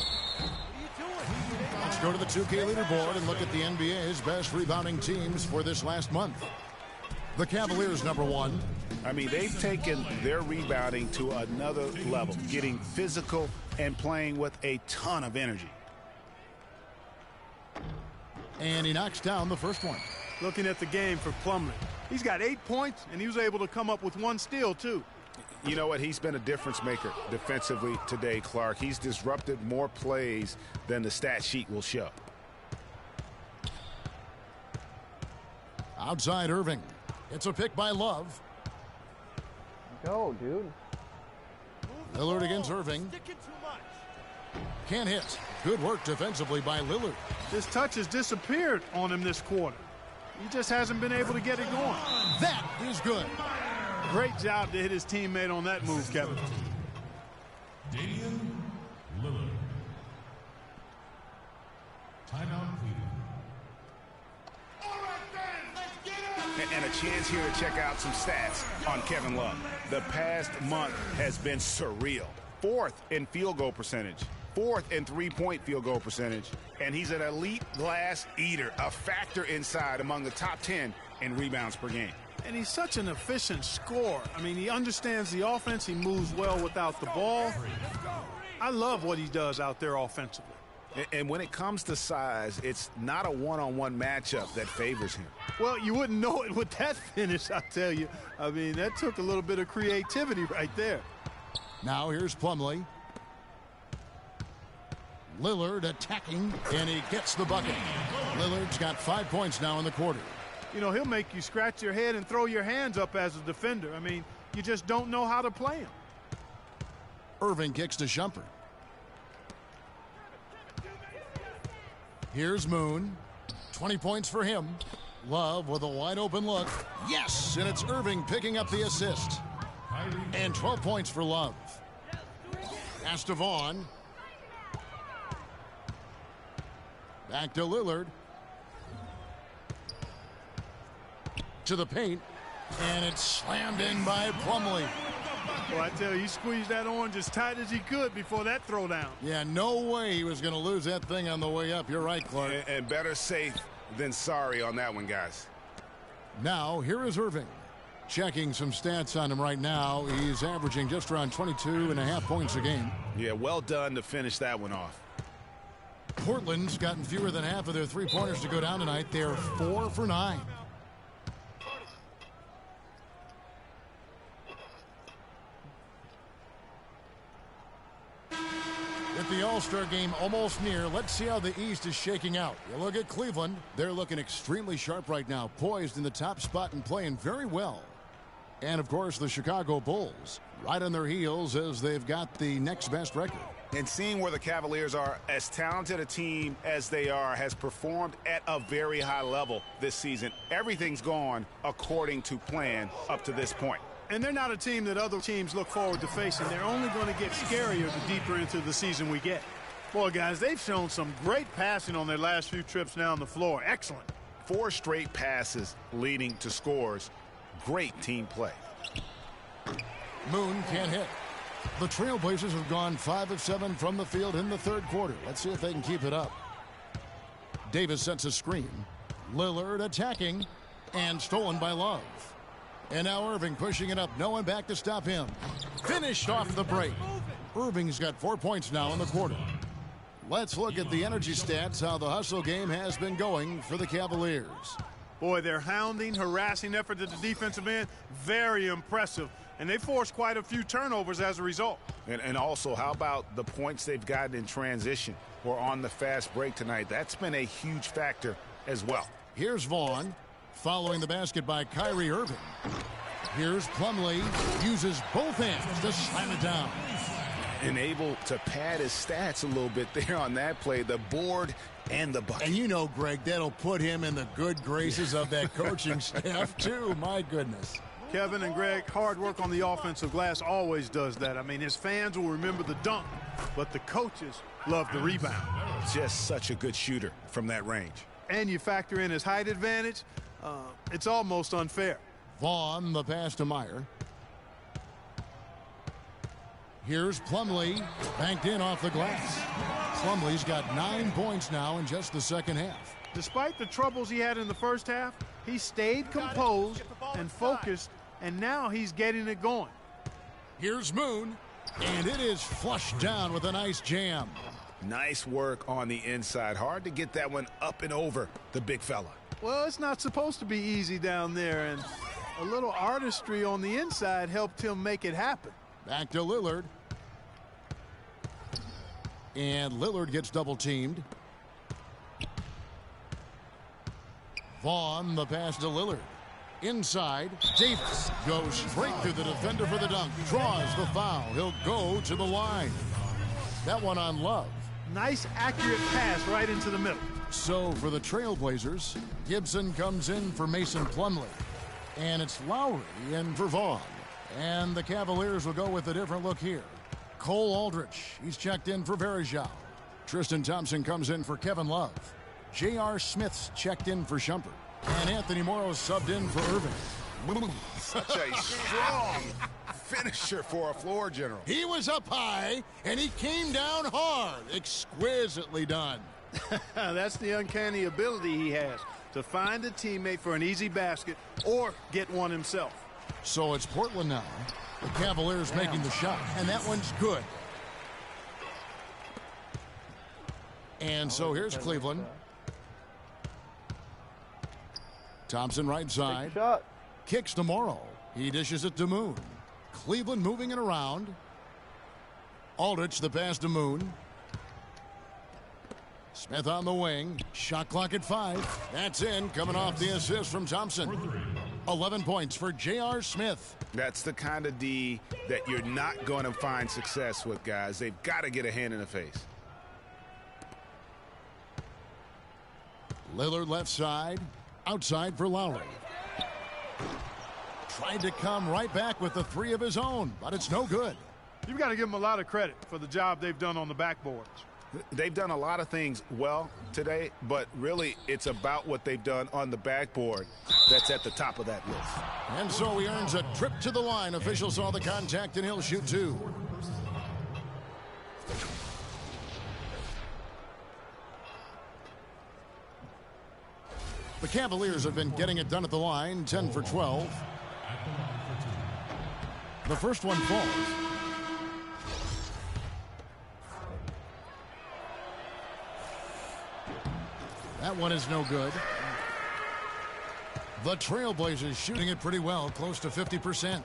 Let's go to the 2K leaderboard and look at the NBA's best rebounding teams for this last month. The Cavaliers, number 1. I mean, they've taken their rebounding to another level, getting physical and playing with a ton of energy. And he knocks down the first one. Looking at the game for Plumlee. He's got 8 points, and he was able to come up with 1 steal, too. You know what? He's been a difference maker defensively today, Clark. He's disrupted more plays than the stat sheet will show. Outside Irving. It's a pick by Love. Go, dude. Lillard against Irving. Can't hit. Good work defensively by Lillard. This touch has disappeared on him this quarter. He just hasn't been able to get it going. That is good. Great job to hit his teammate on that move, Kevin. Damian Lillard. Timeout, Cleveland. All right, then, let's get it! And a chance here to check out some stats on Kevin Love. The past month has been surreal. 4th in field goal percentage. 4th in three-point field goal percentage. And he's an elite glass eater, a factor inside among the top 10 in rebounds per game. And he's such an efficient scorer. I mean, he understands the offense. He moves well without the ball. I love what he does out there offensively. And when it comes to size, it's not a one-on-one matchup that favors him. Well, you wouldn't know it with that finish, I tell you. I mean, that took a little bit of creativity right there. Now here's Plumlee. Lillard attacking, and he gets the bucket. Lillard's got 5 points now in the quarter. You know, he'll make you scratch your head and throw your hands up as a defender. I mean, you just don't know how to play him. Irving kicks to Shumpert. Here's Moon. 20 points for him. Love with a wide open look. Yes, and it's Irving picking up the assist. And 12 points for Love. Pass to Vaughn. Back to Lillard. To the paint. And it's slammed in by Plumlee. Well, I tell you, he squeezed that orange as tight as he could before that throwdown. Yeah, no way he was going to lose that thing on the way up. You're right, Clark. And better safe than sorry on that one, guys. Now, here is Irving. Checking some stats on him right now. He's averaging just around 22.5 points a game. Yeah, well done to finish that one off. Portland's gotten fewer than half of their three-pointers to go down tonight. They're 4 for 9. With the All-Star game almost near, let's see how the East is shaking out. You look at Cleveland. They're looking extremely sharp right now, poised in the top spot and playing very well. And, of course, the Chicago Bulls right on their heels as they've got the next best record. And seeing where the Cavaliers are, as talented a team as they are, has performed at a very high level this season. Everything's gone according to plan up to this point. And they're not a team that other teams look forward to facing. They're only going to get scarier the deeper into the season we get. Boy, guys, they've shown some great passing on their last few trips down the floor. Excellent. 4 straight passes leading to scores. Great team play. Moon can't hit. The Trailblazers have gone 5 of 7 from the field in the third quarter. Let's see if they can keep it up. Davis sets a screen. Lillard attacking and stolen by Love. And now Irving pushing it up. No one back to stop him. Finished off the break. Irving's got 4 points now in the quarter. Let's look at the energy stats, how the hustle game has been going for the Cavaliers. Boy, their hounding, harassing effort at the defensive end, very impressive. And they forced quite a few turnovers as a result. And also, how about the points they've gotten in transition or on the fast break tonight? That's been a huge factor as well. Here's Vaughn following the basket by Kyrie Irving. Here's Plumlee, uses both hands to slam it down. And able to pad his stats a little bit there on that play, the board and the bucket. And you know, Greg, that'll put him in the good graces of that coaching staff, too. My goodness. Kevin and Greg, hard work on the offensive glass always does that. I mean, his fans will remember the dunk, but the coaches love the rebound. Just such a good shooter from that range. And you factor in his height advantage, it's almost unfair. Vaughn, the pass to Meyer. Here's Plumlee, banked in off the glass. Plumlee's got 9 points now in just the second half. Despite the troubles he had in the first half, he stayed composed and focused, and now he's getting it going. Here's Moon, and it is flushed down with a nice jam. Nice work on the inside. Hard to get that one up and over the big fella. Well, it's not supposed to be easy down there, and a little artistry on the inside helped him make it happen. Back to Lillard. And Lillard gets double-teamed. Vaughn, the pass to Lillard. Inside, Davis goes straight through the defender for the dunk. Draws the foul. He'll go to the line. That one on Love. Nice, accurate pass right into the middle. So for the Trailblazers, Gibson comes in for Mason Plumlee. And it's Lowry in for Vaughn. And the Cavaliers will go with a different look here. Cole Aldrich, he's checked in for Verjao. Tristan Thompson comes in for Kevin Love. J.R. Smith's checked in for Shumpert. And Anthony Morrow's subbed in for Irving. Such a strong finisher for a floor general. He was up high, and he came down hard. Exquisitely done. That's the uncanny ability he has, to find a teammate for an easy basket or get one himself. So it's Portland now. The Cavaliers making the shot, and that one's good. And so here's Cleveland. Thompson right side. Kicks to Morrow. He dishes it to Moon. Cleveland moving it around. Aldrich the pass to Moon. Smith on the wing. Shot clock at 5. That's in, coming off the assist from Thompson. 11 points for J.R. Smith. That's the kind of D that you're not going to find success with, guys. They've got to get a hand in the face. Lillard left side. Outside for Lowry. Tried to come right back with the 3 of his own, but it's no good. You've got to give them a lot of credit for the job they've done on the backboards. They've done a lot of things well today, but really it's about what they've done on the backboard that's at the top of that list. And so he earns a trip to the line. Official saw the contact, and he'll shoot 2. The Cavaliers have been getting it done at the line, 10 for 12. The first one falls. That one is no good. The Trailblazers shooting it pretty well, close to 50%.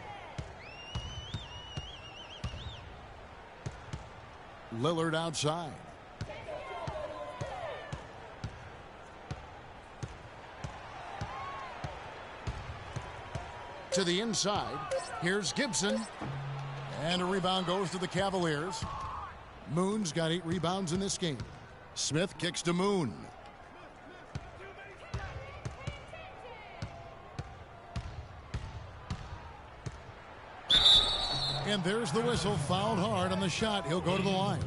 Lillard outside. To the inside. Here's Gibson. And a rebound goes to the Cavaliers. Moon's got 8 rebounds in this game. Smith kicks to Moon. And there's the whistle. Fouled hard on the shot. He'll go to the line.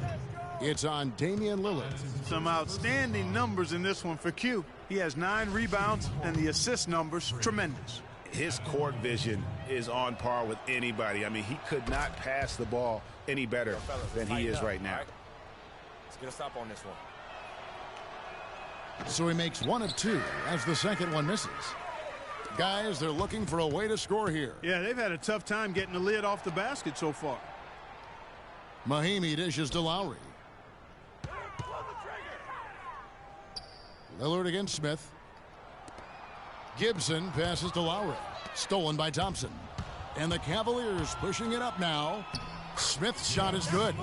It's on Damian Lillard. Some outstanding numbers in this one for Q. He has 9 rebounds, and the assist numbers tremendous. His court vision is on par with anybody. I mean, he could not pass the ball any better than he is right now. Let's get a stop on this one. So he makes 1 of 2 as the second one misses. Guys, they're looking for a way to score here. Yeah, they've had a tough time getting the lid off the basket so far. Mahimi dishes to Lowry. Lillard against Smith. Gibson passes to Lowry. Stolen by Thompson. And the Cavaliers pushing it up now. Smith's shot is good.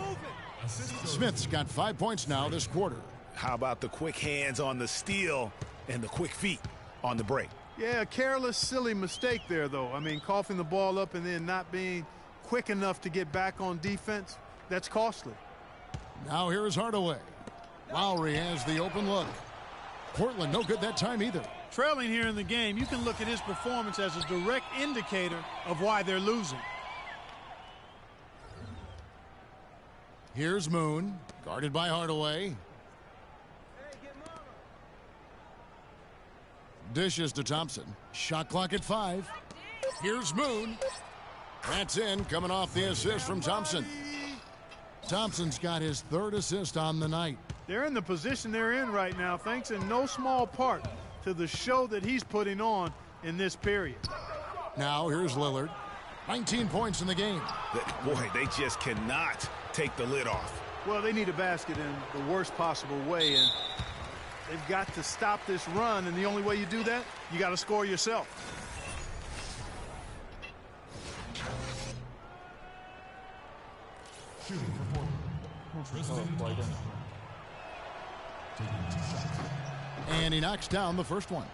Smith's got 5 points now this quarter. How about the quick hands on the steal and the quick feet on the break? Yeah, a careless, silly mistake there, though. I mean, coughing the ball up and then not being quick enough to get back on defense, that's costly. Now here's Hardaway. Lowry has the open look. Portland no good that time either. Trailing here in the game, you can look at his performance as a direct indicator of why they're losing. Here's Moon, guarded by Hardaway. Dishes to Thompson. Shot clock at 5. Here's Moon. That's in, coming off the assist from Thompson. Thompson's got his 3rd assist on the night. They're in the position they're in right now, thanks in no small part to the show that he's putting on in this period. Now here's Lillard. 19 points in the game. Boy, they just cannot take the lid off. Well, they need a basket in the worst possible way, and they've got to stop this run, and the only way you do that, you got to score yourself. And he knocks down the first one.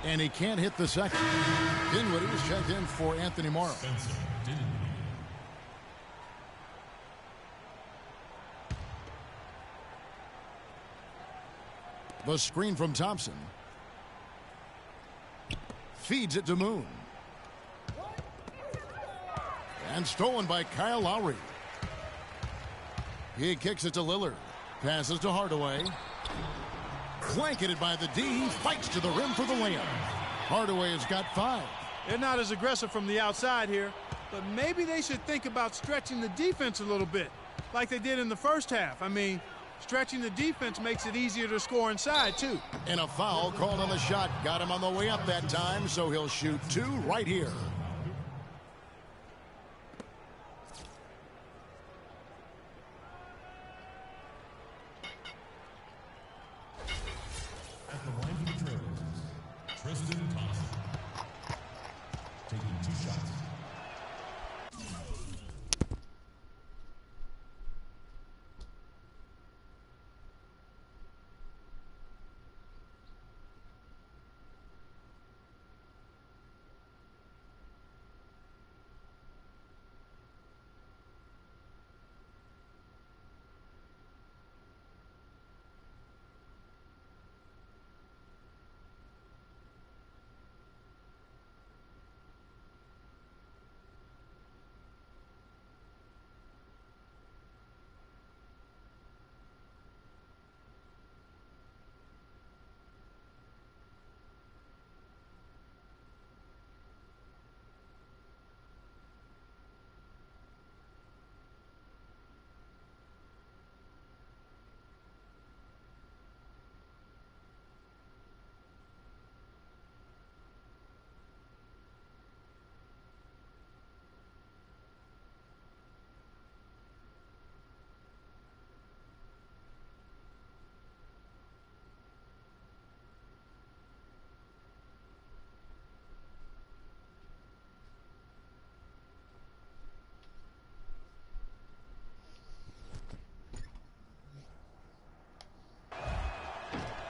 And he can't hit the second. Dinwiddie is checked in for Anthony Morrow. The screen from Thompson. Feeds it to Moon. And stolen by Kyle Lowry. He kicks it to Lillard. Passes to Hardaway. Blanketed by the D. He fights to the rim for the layup. Hardaway has got 5. They're not as aggressive from the outside here, but maybe they should think about stretching the defense a little bit, like they did in the first half. I mean, stretching the defense makes it easier to score inside, too. And a foul called on the shot. Got him on the way up that time, so he'll shoot 2 right here. At the line for the Trailblazers, Tristan Thompson. Taking 2 shots.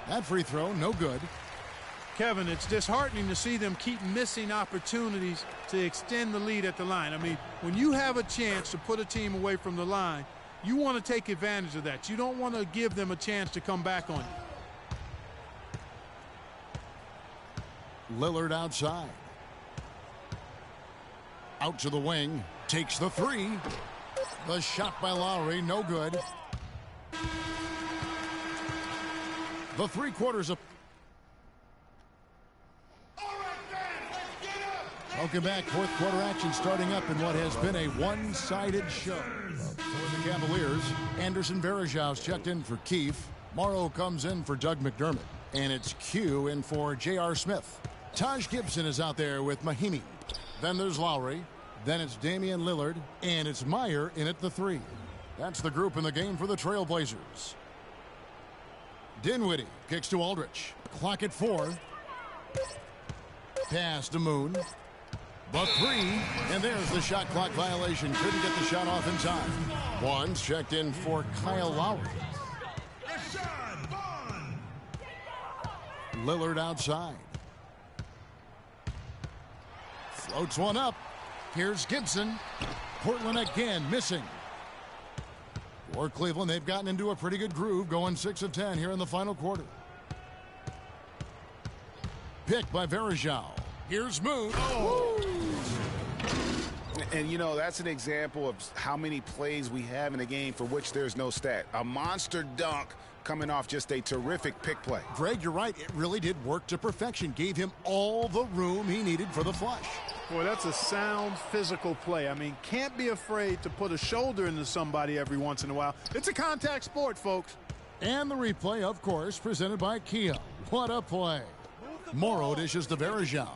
That free throw, no good. Kevin, it's disheartening to see them keep missing opportunities to extend the lead at the line. I mean, when you have a chance to put a team away from the line, you want to take advantage of that. You don't want to give them a chance to come back on you. Lillard outside. Out to the wing. Takes the three. The shot by Lowry, no good. The three-quarters of... Welcome back. Fourth quarter action starting up in what has been a one-sided show. For the Cavaliers, Anderson Varejau's checked in for Keefe. Morrow comes in for Doug McDermott. And it's Q in for J.R. Smith. Taj Gibson is out there with Mahimi. Then there's Lowry. Then it's Damian Lillard. And it's Meyer in at the three. That's the group in the game for the Trailblazers. Dinwiddie kicks to Aldridge. Clock at 4. Pass to Moon. The three, and there's the shot clock violation. Couldn't get the shot off in time. One's checked in for Kyle Lowry. Lillard outside. Floats one up. Here's Gibson. Portland again missing. For Cleveland, they've gotten into a pretty good groove, going 6 of 10 here in the final quarter. Picked by Varejao. Here's Moon. Oh. And, you know, that's an example of how many plays we have in a game for which there's no stat. A monster dunk coming off just a terrific pick play. Greg, you're right. It really did work to perfection. Gave him all the room he needed for the flush. Boy, that's a sound physical play. I mean, can't be afraid to put a shoulder into somebody every once in a while. It's a contact sport, folks. And the replay, of course, presented by Kia. What a play. Morrow dishes to Varejao.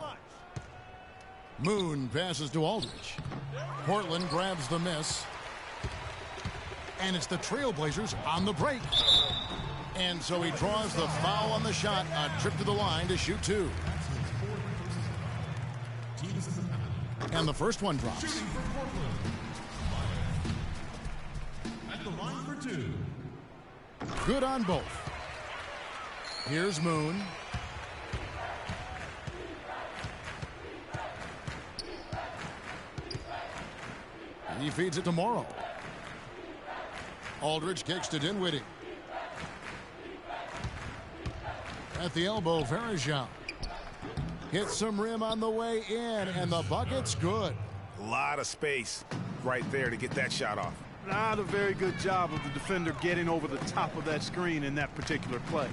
Moon passes to Aldridge. Portland grabs the miss. And it's the Trailblazers on the break. And so he draws the foul on the shot. A trip to the line to shoot two. And the first one drops. At the line for two. Good on both. Here's Moon. He feeds it to Morrow. Aldridge kicks to Dinwiddie. At the elbow, Varejao. Hits some rim on the way in, and the bucket's good. A lot of space right there to get that shot off. Not a very good job of the defender getting over the top of that screen in that particular play.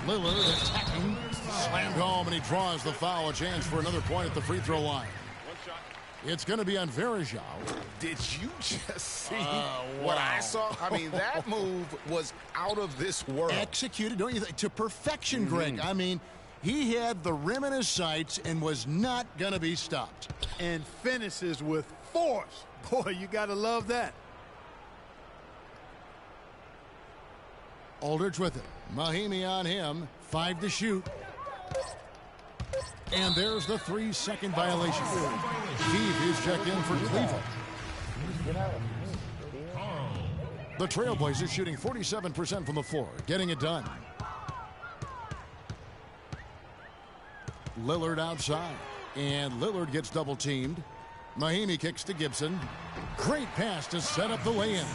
Lillard attacking. Slammed home, and he draws the foul. A chance for another point at the free throw line. It's going to be on Varejao. Did you just see what I saw? I mean, that move was out of this world. Executed, don't you think? To perfection, Greg. I mean, he had the rim in his sights and was not going to be stopped. And finishes with force. Boy, you got to love that. Aldridge with it. Mahimi on him. 5 to shoot. And there's the 3-second violation. Keefe is checked in for Cleveland. The Trailblazers shooting 47% from the floor, getting it done. Lillard outside, and Lillard gets double teamed. Mahimi kicks to Gibson. Great pass to set up the lay-in.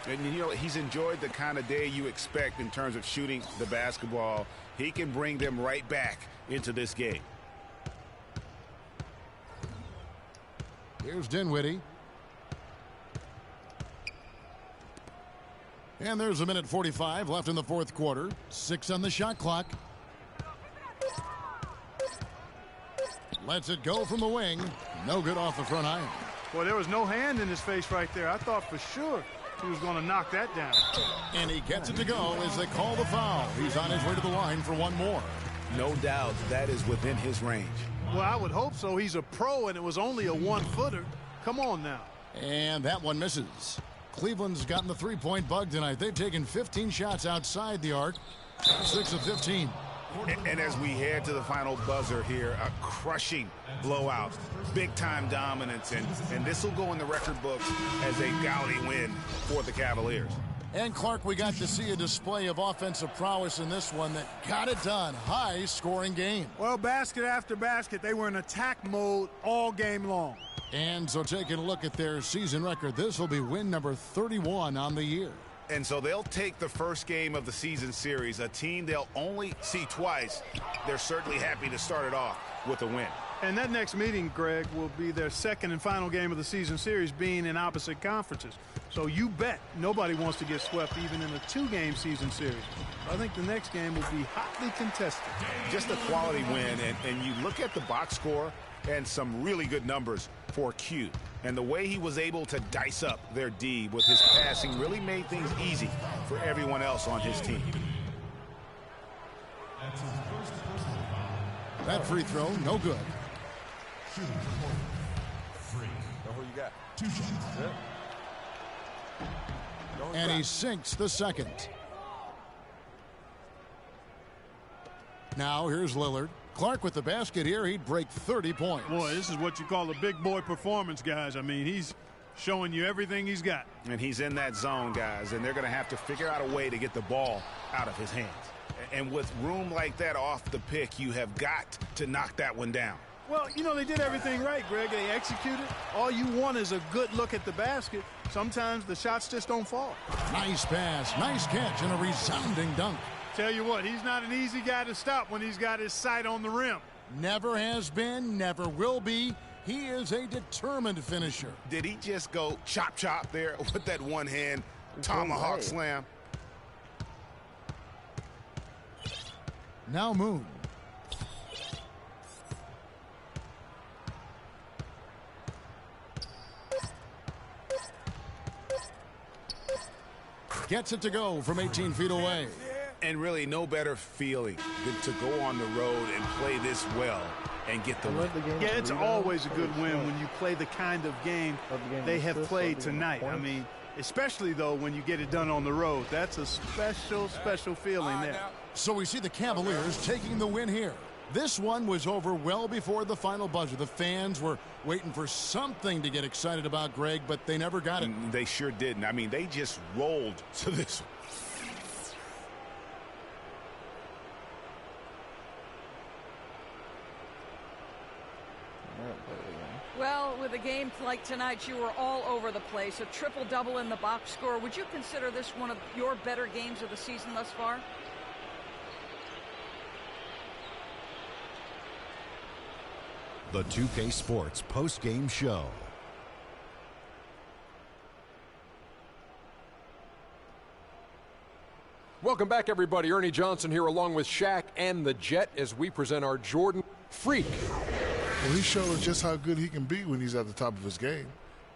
And, you know, he's enjoyed the kind of day you expect in terms of shooting the basketball. He can bring them right back into this game. Here's Dinwiddie. And there's a minute 45 left in the fourth quarter. 6 on the shot clock. Lets it go from the wing. No good off the front iron. Boy, there was no hand in his face right there. I thought for sure he was going to knock that down. And he gets it to go as they call the foul. He's on his way to the line for one more. No doubt that is within his range. Well, I would hope so. He's a pro, and it was only a one-footer. Come on now. And that one misses. Cleveland's gotten the three-point bug tonight. They've taken 15 shots outside the arc. 6 of 15. And as we head to the final buzzer here, a crushing blowout, big-time dominance, and this will go in the record books as a gaudy win for the Cavaliers. And, Clark, we got to see a display of offensive prowess in this one that got it done. High-scoring game. Well, basket after basket, they were in attack mode all game long. And so taking a look at their season record, this will be win number 31 on the year. And so they'll take the first game of the season series, a team they'll only see twice. They're certainly happy to start it off with a win. And that next meeting, Greg, will be their second and final game of the season series, being in opposite conferences. So you bet nobody wants to get swept even in a 2-game season series. I think the next game will be hotly contested. Just a quality win, and you look at the box score and some really good numbers for Q. And the way he was able to dice up their D with his passing really made things easy for everyone else on his team. That free throw, no good. Free. Know who you got? 2 shots. Yeah. And he sinks the second. Now here's Lillard. Clark with the basket here, he'd break 30 points. Boy, this is what you call a big boy performance, guys. I mean, he's showing you everything he's got. And he's in that zone, guys, and they're going to have to figure out a way to get the ball out of his hands. And with room like that off the pick, you have got to knock that one down. Well, you know, they did everything right, Greg. They executed. All you want is a good look at the basket. Sometimes the shots just don't fall. Nice pass, nice catch, and a resounding dunk. Tell you what, he's not an easy guy to stop when he's got his sight on the rim. Never has been, never will be. He is a determined finisher. Did he just go chop there with that one hand tomahawk slam? Now Moon. Gets it to go from 18 feet away. And really no better feeling than to go on the road and play this well and get the win. Yeah, it's always a good win when you play the kind of game they have played tonight. I mean, especially, though, when you get it done on the road. That's a special, special feeling there. So we see the Cavaliers taking the win here. This one was over well before the final buzzer. The fans were waiting for something to get excited about, Greg, but they never got it. They sure didn't. I mean, they just rolled to this one. Well, with a game like tonight, you were all over the place. A triple-double in the box score. Would you consider this one of your better games of the season thus far? The 2K Sports post-game show. Welcome back, everybody. Ernie Johnson here along with Shaq and the Jet as we present our Jordan Freak. Well, he showed us just how good he can be when he's at the top of his game.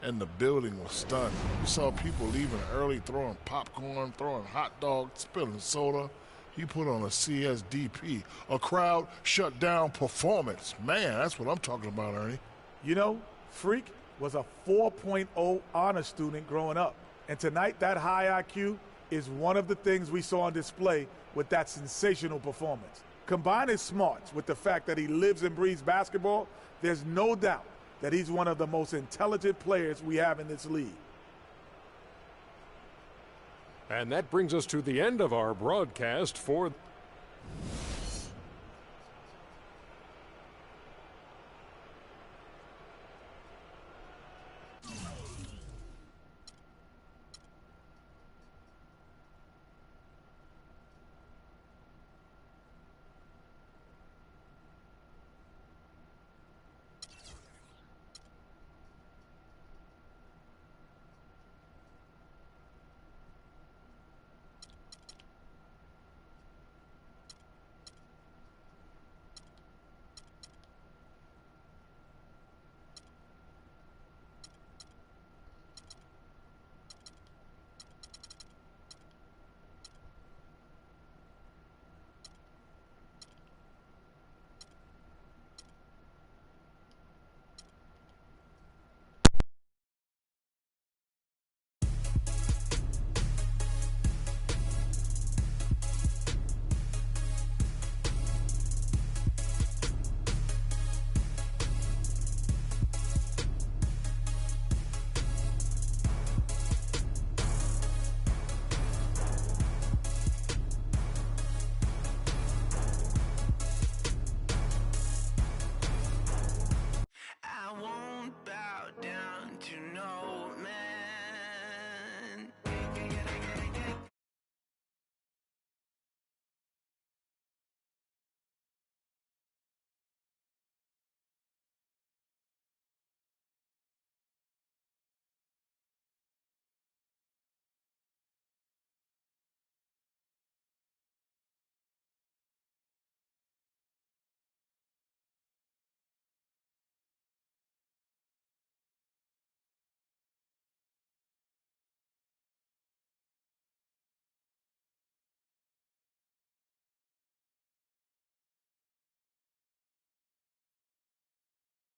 And the building was stunned. We saw people leaving early, throwing popcorn, throwing hot dogs, spilling soda. He put on a CSDP, a crowd shut down performance. Man, that's what I'm talking about, Ernie. You know, Freak was a 4.0 honor student growing up. And tonight, that high IQ is one of the things we saw on display with that sensational performance. Combine his smarts with the fact that he lives and breathes basketball, there's no doubt that he's one of the most intelligent players we have in this league. And that brings us to the end of our broadcast for